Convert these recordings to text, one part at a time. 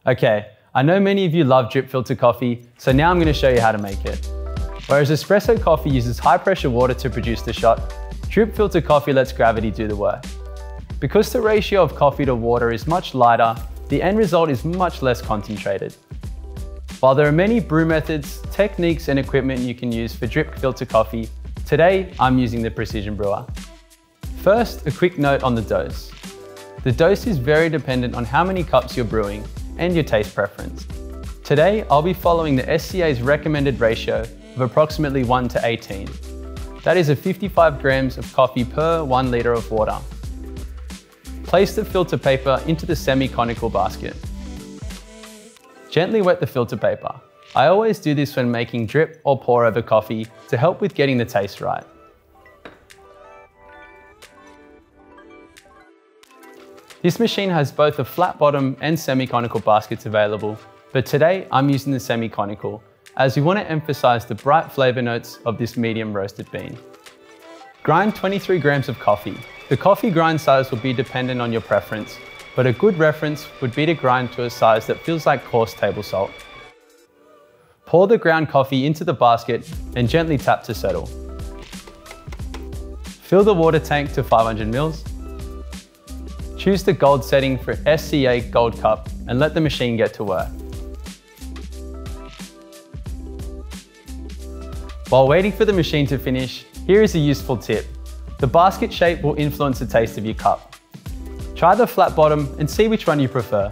Okay, I know many of you love drip filter coffee, so now I'm going to show you how to make it. Whereas espresso coffee uses high pressure water to produce the shot, drip filter coffee lets gravity do the work. Because the ratio of coffee to water is much lighter, the end result is much less concentrated. While there are many brew methods, techniques and equipment you can use for drip filter coffee, today I'm using the Precision Brewer. First, a quick note on the dose. The dose is very dependent on how many cups you're brewing and your taste preference. Today, I'll be following the SCA's recommended ratio of approximately 1 to 18. That is 55 grams of coffee per 1 litre of water. Place the filter paper into the semi-conical basket. Gently wet the filter paper. I always do this when making drip or pour over coffee to help with getting the taste right. This machine has both a flat bottom and semi-conical baskets available, but today I'm using the semi-conical as we want to emphasize the bright flavor notes of this medium roasted bean. Grind 23 grams of coffee. The coffee grind size will be dependent on your preference, but a good reference would be to grind to a size that feels like coarse table salt. Pour the ground coffee into the basket and gently tap to settle. Fill the water tank to 500 ml. Choose the gold setting for SCA Gold Cup and let the machine get to work. While waiting for the machine to finish, here is a useful tip. The basket shape will influence the taste of your cup. Try the flat bottom and see which one you prefer.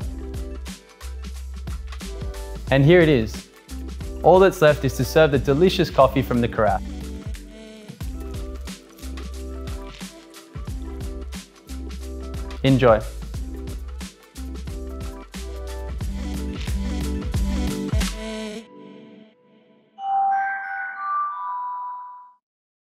And here it is. All that's left is to serve the delicious coffee from the carafe. Enjoy.